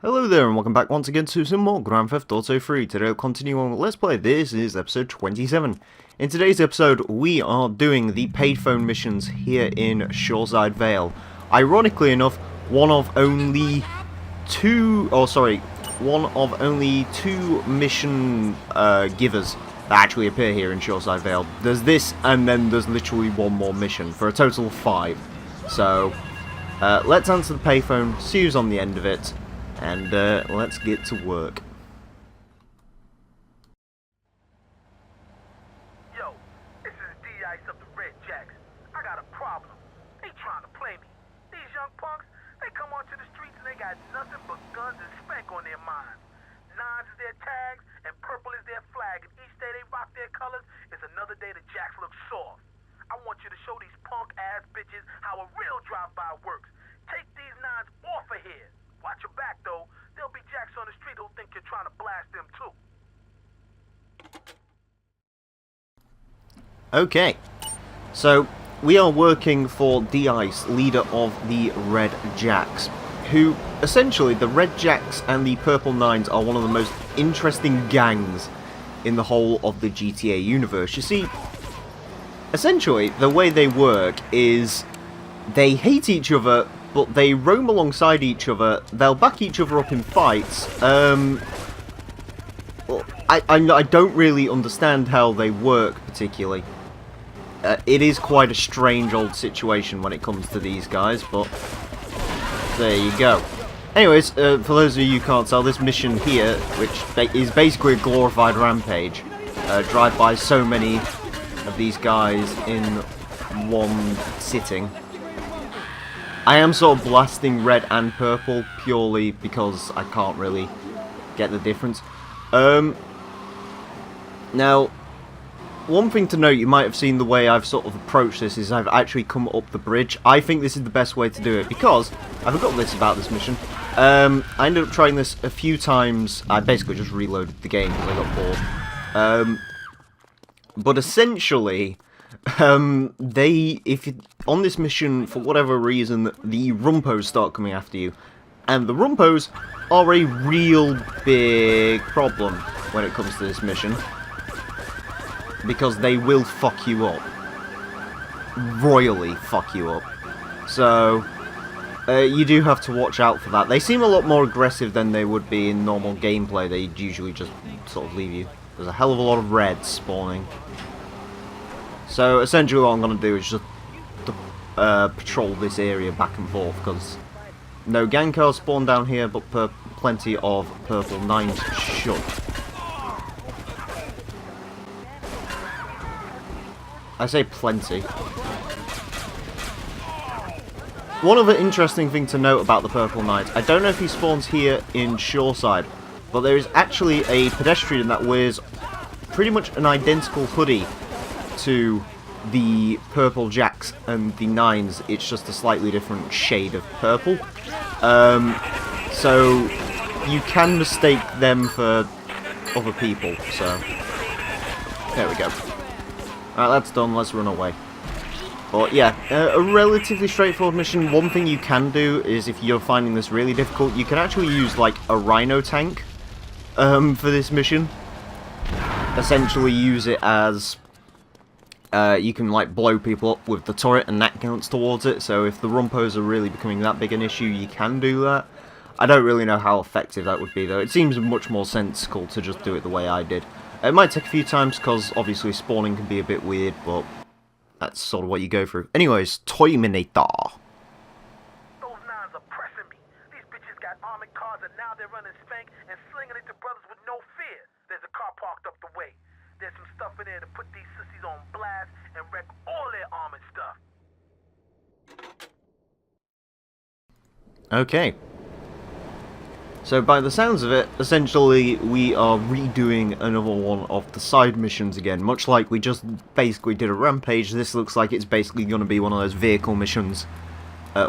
Hello there and welcome back once again to some more Grand Theft Auto 3. Today we'll continue on with Let's Play. This is episode 27. In today's episode we are doing the payphone missions here in Shoreside Vale. Ironically enough, one of only two mission givers that actually appear here in Shoreside Vale. There's this and then there's literally one more mission for a total of 5. So let's answer the payphone, see who's on the end of it. And let's get to work. Yo, this is D-Ice of the Red Jacks. I got a problem. They trying to play me. These young punks, they come onto the streets and they got nothing but guns and spank on their minds. Nines is their tags and purple is their flag. And each day they rock their colors is another day the Jacks look soft. I want you to show these punk-ass bitches how a real drive-by works. Take these nines off of here. Watch your back, though. There'll be jacks on the street who'll think you're trying to blast them, too. Okay. So, we are working for D-Ice, leader of the Red Jacks, who, essentially, the Red Jacks and the Purple Nines are one of the most interesting gangs in the whole of the GTA universe. You see, essentially, the way they work is they hate each other, but they roam alongside each other. They'll back each other up in fights. Well, I don't really understand how they work particularly. It is quite a strange old situation when it comes to these guys, but there you go. Anyways, for those of you who can't tell, this mission here, which is basically a glorified rampage, drive by so many of these guys in one sitting. I am sort of blasting red and purple purely because I can't really get the difference. Now, one thing to note, you might have seen the way I've sort of approached this is I've actually come up the bridge. I think this is the best way to do it because I forgot this about this mission. I ended up trying this a few times. I basically just reloaded the game because I got bored. But essentially, if you, on this mission, for whatever reason, the Rumpos start coming after you, and the Rumpos are a real big problem when it comes to this mission, because they will fuck you up, royally fuck you up, so you do have to watch out for that. They seem a lot more aggressive than they would be in normal gameplay. They usually just sort of leave you. There's a hell of a lot of reds spawning. So essentially what I'm going to do is just patrol this area back and forth, because no gang cars spawn down here, but plenty of purple nines should. I say plenty. One other interesting thing to note about the purple nines, I don't know if he spawns here in Shoreside, but there is actually a pedestrian that wears pretty much an identical hoodie to the purple jacks and the nines. It's just a slightly different shade of purple, so you can mistake them for other people. So there we go. Alright, that's done. Let's run away. But yeah, a relatively straightforward mission. One thing you can do is, if you're finding this really difficult, you can actually use like a rhino tank for this mission. Essentially use it as you can like blow people up with the turret and that counts towards it, so if the Rumpos are really becoming that big an issue, you can do that. I don't really know how effective that would be though. It seems much more sensible to just do it the way I did. It might take a few times because obviously spawning can be a bit weird, but that's sort of what you go through. Anyways, Terminator. Those nines are pressing me. These bitches got armored cars and now they're running spank and slinging it to brothers with no fear. There's a car parked up the way. There's some stuff in there to put these sissies on blast and wreck all their armored stuff. Okay. So by the sounds of it, essentially we are redoing another one of the side missions again. Much like we just basically did a rampage, this looks like it's basically going to be one of those vehicle missions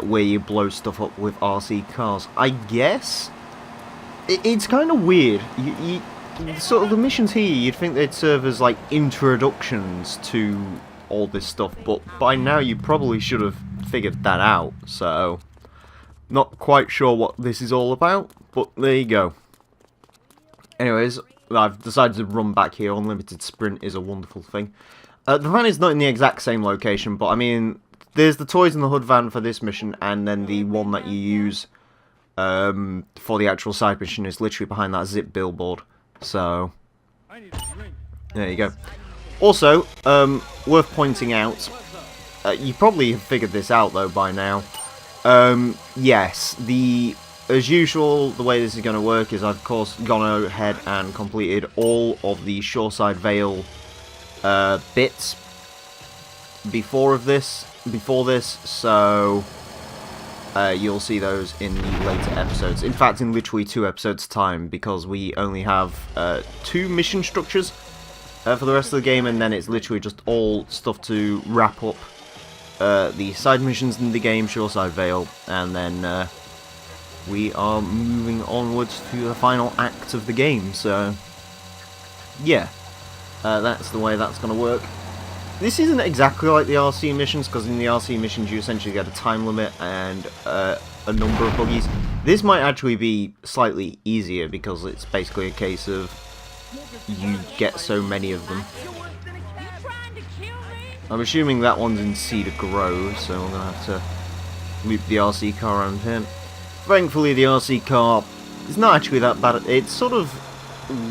where you blow stuff up with RC cars. I guess? It's kind of weird. Sort of the missions here, you'd think they'd serve as like introductions to all this stuff, but by now you probably should have figured that out, so not quite sure what this is all about, But there you go. Anyways, I've decided to run back here. Unlimited sprint is a wonderful thing. The van is not in the exact same location, but I mean, there's the toys in the hood van for this mission, and then the one that you use for the actual side mission is literally behind that zip billboard. So, there you go. Also, worth pointing out, you probably have figured this out though by now. Yes, as usual, the way this is going to work is I've of course gone ahead and completed all of the Shoreside Vale bits before this, so you'll see those in the later episodes. In fact, in literally 2 episodes' time, because we only have 2 mission structures for the rest of the game, and then it's literally just all stuff to wrap up the side missions in the game, Shoreside Vale, and then we are moving onwards to the final act of the game. So, yeah, that's the way that's going to work. This isn't exactly like the RC missions, because in the RC missions you essentially get a time limit and a number of buggies. This might actually be slightly easier, because it's basically a case of you get so many of them. I'm assuming that one's in Cedar Grove, so I'm going to have to loop the RC car around here. Thankfully the RC car is not actually that bad. It's sort of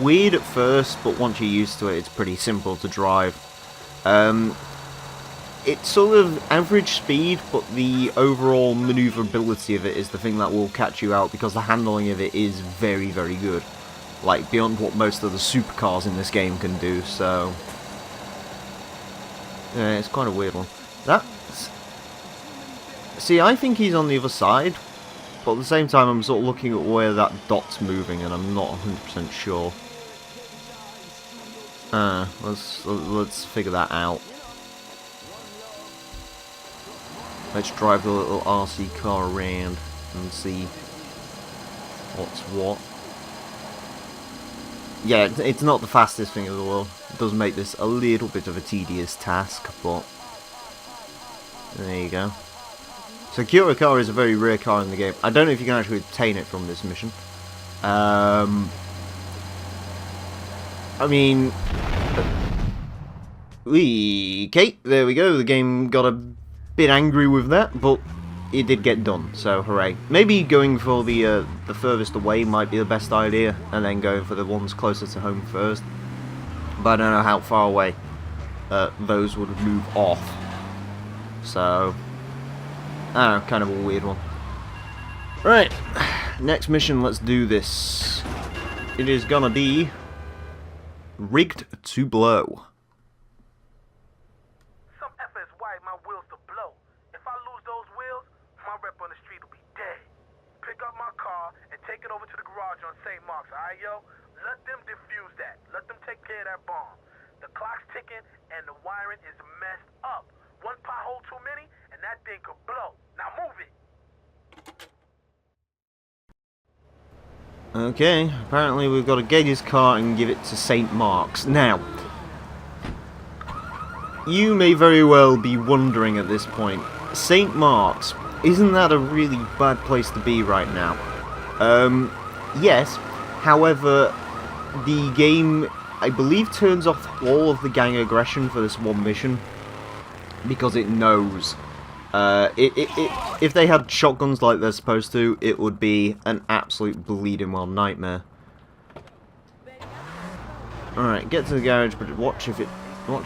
weird at first, but once you're used to it, it's pretty simple to drive. It's sort of average speed, but the overall maneuverability of it is the thing that will catch you out, because the handling of it is very, very good. Like, beyond what most of the supercars in this game can do, so... yeah, it's quite a weird one. See, I think he's on the other side, but at the same time I'm sort of looking at where that dot's moving, and I'm not 100% sure. Let's figure that out. Let's drive the little RC car around and see what's what. Yeah, it's not the fastest thing in the world. It does make this a little bit of a tedious task, but there you go. So Cura car is a very rare car in the game. I don't know if you can actually obtain it from this mission. I mean, okay, there we go. The game got a bit angry with that, but it did get done, so hooray. Maybe going for the furthest away might be the best idea, and then going for the ones closer to home first. But I don't know how far away those would move off. So, I don't know, kind of a weird one. Right, next mission, let's do this. It is gonna be rigged to blow. Some effort is why my wheels to blow. If I lose those wheels, my rep on the street will be dead. Pick up my car and take it over to the garage on St. Mark's, alright, yo? Let them defuse that. Let them take care of that bomb. The clock's ticking and the wiring is messed up. One pothole too many and that thing could blow. Now move it. Okay, apparently we've got to get his car and give it to St. Mark's. Now, you may very well be wondering at this point, St. Mark's, isn't that a really bad place to be right now? Yes, however, the game, I believe, turns off all of the gang aggression for this one mission, because it knows. If they had shotguns like they're supposed to, it would be an absolute bleeding well nightmare. Alright, get to the garage, but watch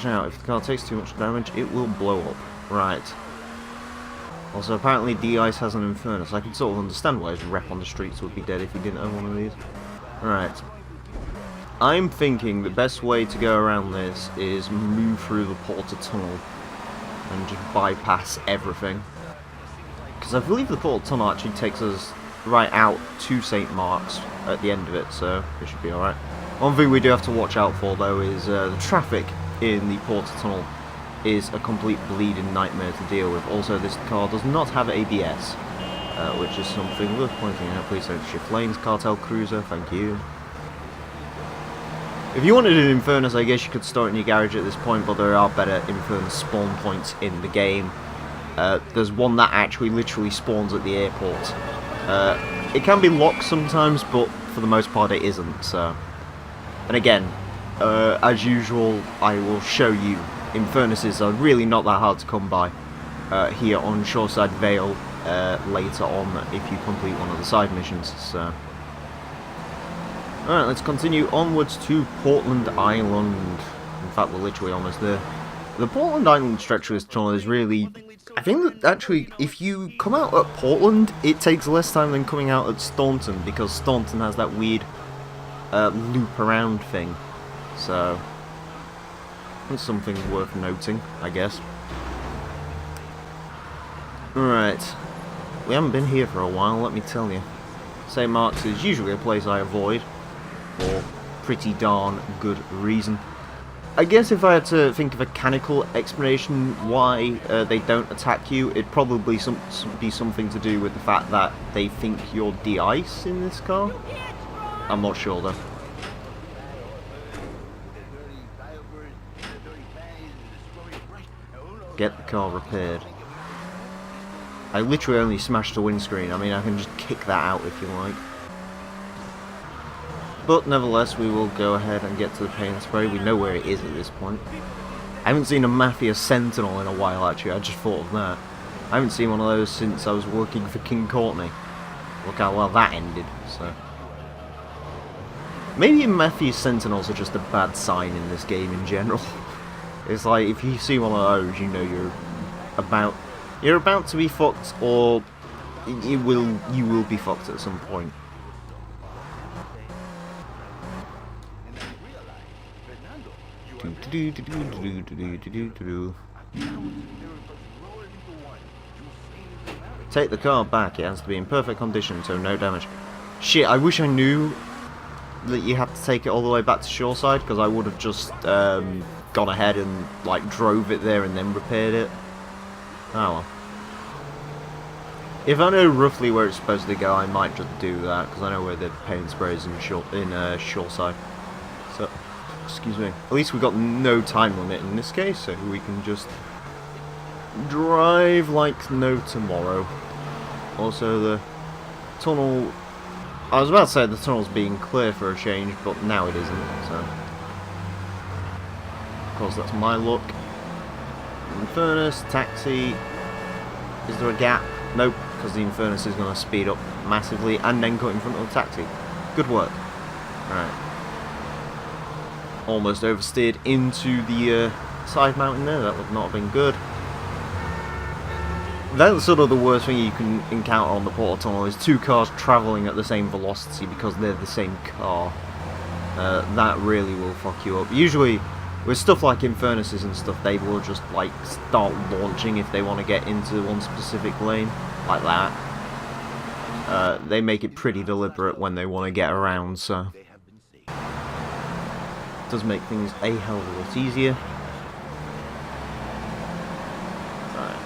out, if the car takes too much damage, it will blow up. Right. Also, apparently D-Ice has an Infernus. I can sort of understand why his rep on the streets would be dead if he didn't own one of these. Alright. I'm thinking the best way to go around this is move through the Porter Tunnel and just bypass everything. Because I believe the Porter Tunnel actually takes us right out to St. Mark's at the end of it, so it should be alright. One thing we do have to watch out for, though, is the traffic in the Porter Tunnel is a complete bleeding nightmare to deal with. Also, this car does not have ABS, which is something worth pointing out. Please don't shift lanes, Cartel Cruiser, thank you. If you wanted an Infernus, I guess you could store it in your garage at this point, but there are better Infernus spawn points in the game. There's one that actually literally spawns at the airport. It can be locked sometimes, but for the most part it isn't, so... And again, as usual, I will show you Infernuses are really not that hard to come by here on Shoreside Vale later on if you complete one of the side missions, so... Alright, let's continue onwards to Portland Island. In fact, we're literally almost there. The Portland Island stretch of this tunnel is really... I think that actually, if you come out at Portland, it takes less time than coming out at Staunton, because Staunton has that weird loop around thing. So, that's something worth noting, I guess. Alright, we haven't been here for a while, let me tell you. St. Mark's is usually a place I avoid, for pretty darn good reason. I guess if I had to think of a mechanical explanation why they don't attack you, it'd probably be something to do with the fact that they think you're de-ice in this car. I'm not sure though. Get the car repaired. I literally only smashed the windscreen. I mean, I can just kick that out if you like. But nevertheless, we will go ahead and get to the paint spray. We know where it is at this point. I haven't seen a Mafia Sentinel in a while, actually. I just thought of that. I haven't seen one of those since I was working for King Courtney. Look how well that ended, so... Maybe Mafia Sentinels are just a bad sign in this game in general. It's like, if you see one of those, you know you're about to be fucked, or you will be fucked at some point. Take the car back. It has to be in perfect condition, so no damage. Shit, I wish I knew that you have to take it all the way back to Shoreside, because I would have just gone ahead and like drove it there and then repaired it. Oh well. If I know roughly where it's supposed to go, I might just do that, because I know where the paint spray is in Shoreside. So, excuse me. At least we've got no time limit in this case, so we can just drive like no tomorrow. Also, the tunnel... I was about to say the tunnel's being clear for a change, but now it isn't, so... Of course, that's my luck. Infernus, taxi... Is there a gap? Nope, because the Infernus is going to speed up massively and then cut in front of the taxi. Good work. Alright. Almost oversteered into the side mountain there. That would not have been good. That's sort of the worst thing you can encounter on the Portal Tunnel, is two cars travelling at the same velocity because they're the same car. That really will fuck you up. Usually, with stuff like Infernuses and stuff, they will just like start launching if they want to get into one specific lane, like that. They make it pretty deliberate when they want to get around, so it does make things a hell of a lot easier.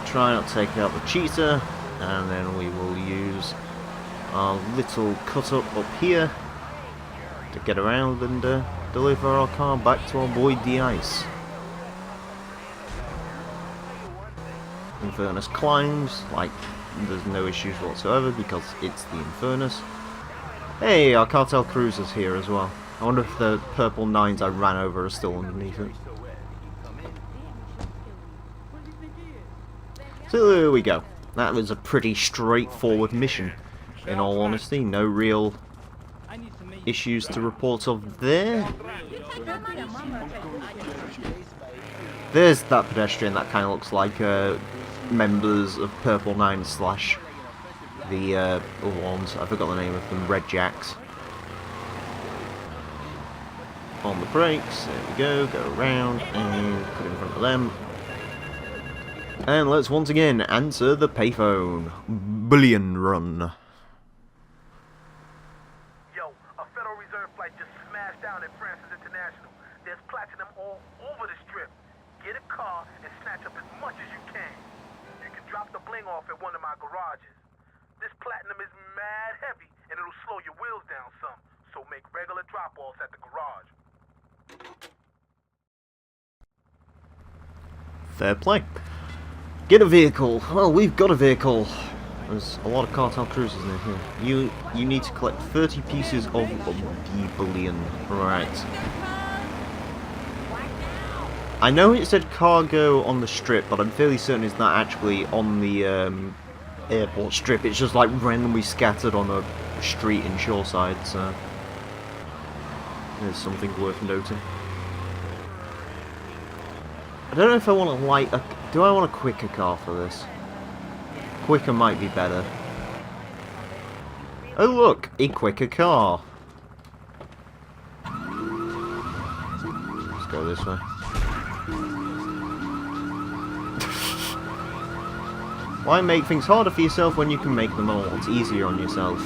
Try not to take out the cheetah, and then we will use our little cut up here to get around and deliver our car back to our boy D-Ice. Infernus climbs, like there's no issues whatsoever because it's the Infernus. Hey, our cartel cruiser's here as well. I wonder if the purple 9s I ran over are still underneath it. So there we go. That was a pretty straightforward mission, in all honesty. No real issues to report of there. There's that pedestrian that kind of looks like members of Purple 9 slash the other ones. I forgot the name of them. Red Jacks. On the brakes. There we go. Go around and put in front of them. And let's once again answer the payphone. Bullion run. Yo, a Federal Reserve flight just smashed down at Francis International. There's platinum all over the strip. Get a car and snatch up as much as you can. You can drop the bling off at one of my garages. This platinum is mad heavy and it'll slow your wheels down some. So make regular drop-offs at the garage. Fair play. Get a vehicle. Well, we've got a vehicle. There's a lot of cartel cruisers near here. You need to collect 30 pieces of the bullion. Right. I know it said cargo on the strip, but I'm fairly certain it's not actually on the airport strip. It's just like randomly scattered on a street in Shoreside, so there's something worth noting. I don't know if I want to light a... Do I want a quicker car for this? Quicker might be better. Oh look, a quicker car. Let's go this way. Why make things harder for yourself when you can make them a lot easier on yourself?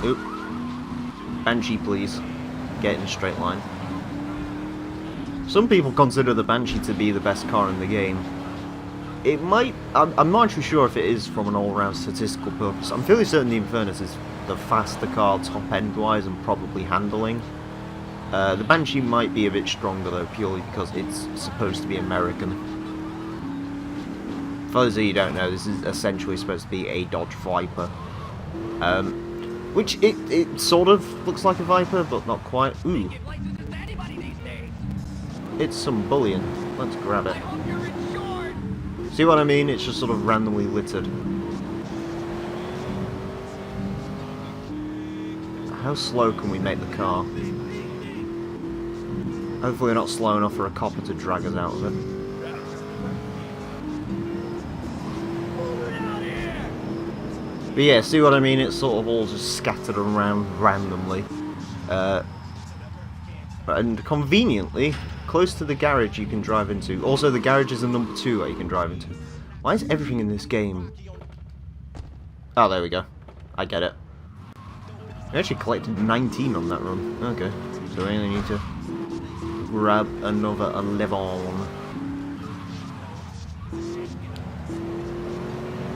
Oop. Banshee, please. Get in a straight line. Some people consider the Banshee to be the best car in the game. It might... I'm not actually sure if it is from an all-round statistical purpose. I'm fairly certain the Infernus is the faster car top-end-wise and probably handling. The Banshee might be a bit stronger though, purely because it's supposed to be American. For those of you who don't know, this is essentially supposed to be a Dodge Viper. Which it sort of looks like a Viper, but not quite. Ooh. It's some bullion. Let's grab it. See what I mean? It's just sort of randomly littered. How slow can we make the car? Hopefully we're not slow enough for a copper to drag us out of it. But yeah, see what I mean? It's sort of all just scattered around randomly. And conveniently, close to the garage you can drive into. Also, the garage is the number 2 that you can drive into. Why is everything in this game... Oh, there we go. I get it. We actually collected 19 on that run. Okay. So we only need to grab another 11.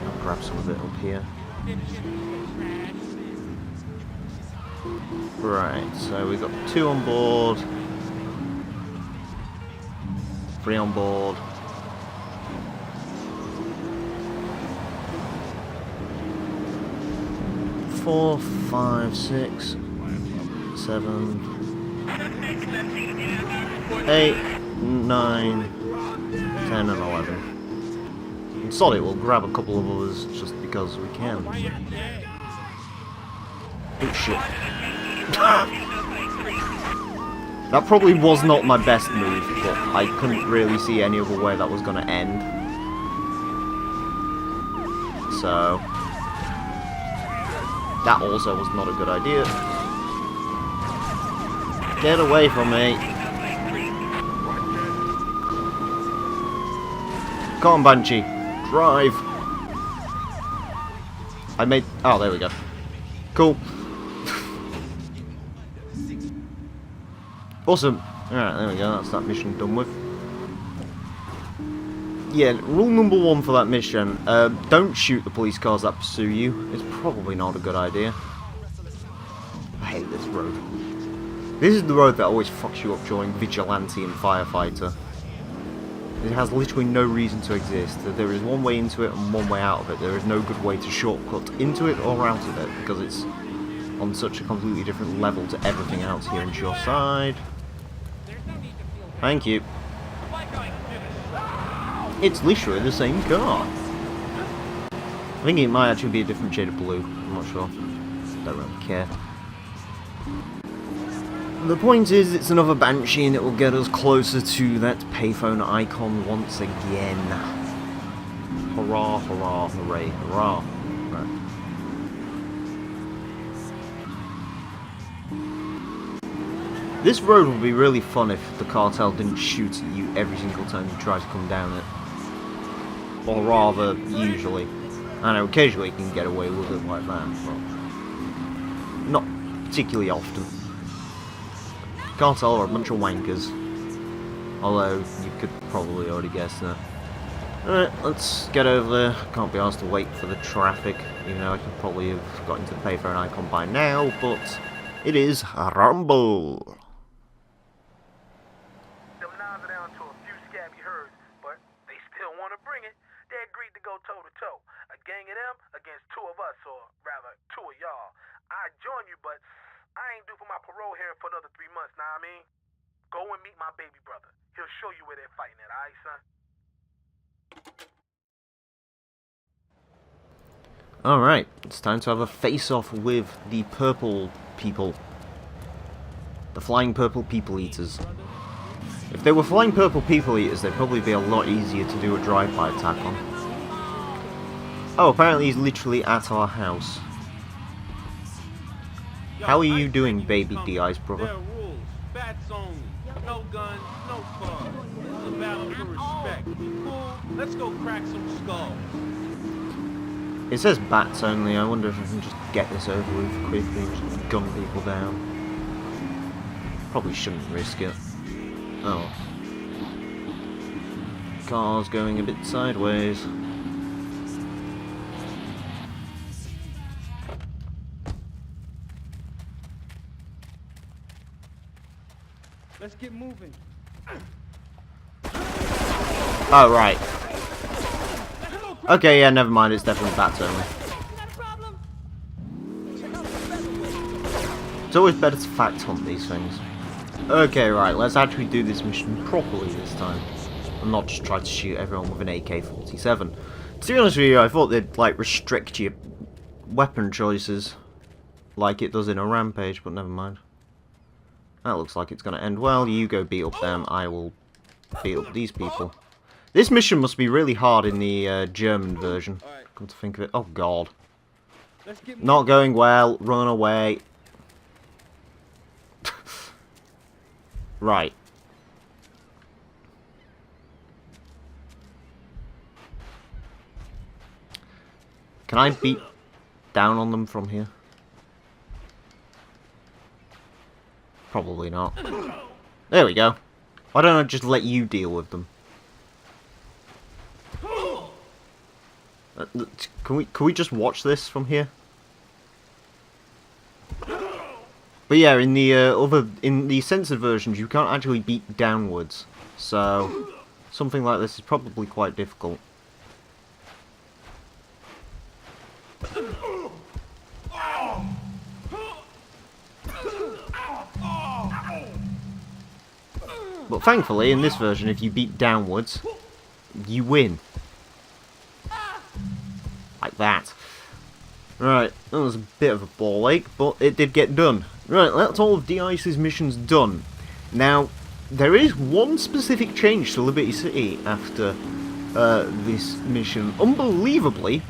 I'll grab some of it up here. Right, so we've got 2 on board. 3 on board. 4, 5, 6, 7, 8, 9, 10 and 11. And sorry, we'll grab a couple of others just because we can. Oh shit. That probably was not my best move, but I couldn't really see any other way that was going to end. So... that also was not a good idea. Get away from me. Come on, Banshee. Drive. I made... oh, there we go. Cool. Awesome. Alright, there we go. That's that mission done with. Yeah, rule number 1 for that mission. Don't shoot the police cars that pursue you. It's probably not a good idea. I hate this road. This is the road that always fucks you up during Vigilante and Firefighter. It has literally no reason to exist. There is one way into it and one way out of it. There is no good way to shortcut into it or out of it because it's on such a completely different level to everything else here in Shoreside. Thank you. It's literally the same car. I think it might actually be a different shade of blue. I'm not sure. Don't really care. The point is, it's another Banshee and it will get us closer to that payphone icon once again. Hurrah, hurrah, hooray, hurrah. Right. This road would be really fun if the cartel didn't shoot at you every single time you try to come down it. Or rather, usually. I know occasionally you can get away with it like that, but not particularly often. Cartel are a bunch of wankers. Although, you could probably already guess that. Alright, let's get over there. Can't be asked to wait for the traffic, even though I could probably have got into the payphone icon by now, but it is Rumble. Them nines are down to a few scabby herds, but they still want to bring it. They're against two of us, or rather, two of y'all. I'd join you, but I ain't due for my parole hearing for another 3 months, know what I mean? Go and meet my baby brother. He'll show you where they're fighting at, alright, son? Alright, it's time to have a face-off with the purple people. The flying purple people eaters. If they were flying purple people eaters, they'd probably be a lot easier to do a drive-by attack on. Oh, apparently he's literally at our house. How are you doing, baby D-Ice brother? There are rules. Bats only. No guns, no cars. It's a battle for respect. Cool? Let's go crack some skulls. It says bats only. I wonder if I can just get this over with quickly and just gun people down. Probably shouldn't risk it. Oh. Car's going a bit sideways. Let's get moving. Oh, right. Okay, yeah, never mind. It's definitely bats only. It's always better to fact hunt these things. Okay, right, let's actually do this mission properly this time. And not just try to shoot everyone with an AK-47. To be honest with you, I thought they'd, like, restrict your weapon choices like it does in a Rampage, but never mind. That looks like it's going to end well. You go beat up them, I will beat up these people. This mission must be really hard in the German version. Come to think of it. Oh, God. Not going well. Run away. Right. Can I beat down on them from here? Probably not. There we go. Why don't I just let you deal with them? Can we just watch this from here? But yeah, in the censored versions, you can't actually beat downwards, so something like this is probably quite difficult. But thankfully, in this version, if you beat downwards, you win. Like that. Right, that was a bit of a ball ache, but it did get done. Right, that's all of D-Ice's missions done. Now, there is one specific change to Liberty City after this mission, unbelievably,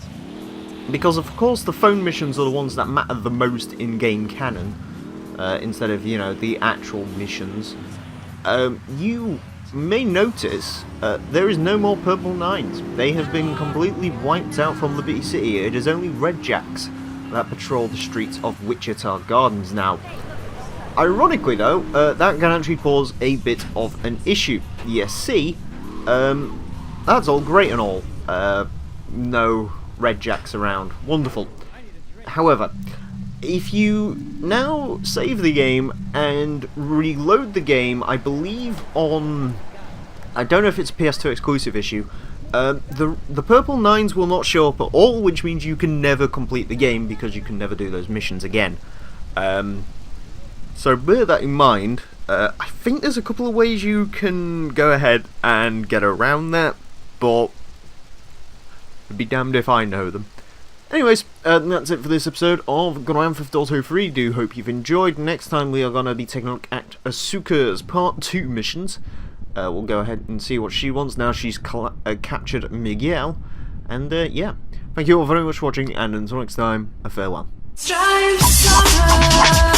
because of course the phone missions are the ones that matter the most in-game canon, instead of, you know, the actual missions. You may notice there is no more Purple Nines. They have been completely wiped out from Liberty City. It is only Red Jacks that patrol the streets of Wichita Gardens now. Ironically though, that can actually cause a bit of an issue. Yes, see, that's all great and all. No Red Jacks around. Wonderful. However, if you now save the game and reload the game, I believe on... I don't know if it's a PS2 exclusive issue, the Purple Nines will not show up at all, which means you can never complete the game because you can never do those missions again. So bear that in mind. I think there's a couple of ways you can go ahead and get around that, but I'd be damned if I know them. Anyways, that's it for this episode of Grand Theft Auto 3. Do hope you've enjoyed. Next time we are going to be taking a look at Asuka's Part 2 missions. We'll go ahead and see what she wants now she's captured Miguel. And yeah, thank you all very much for watching, and until next time, a farewell. Strive summer.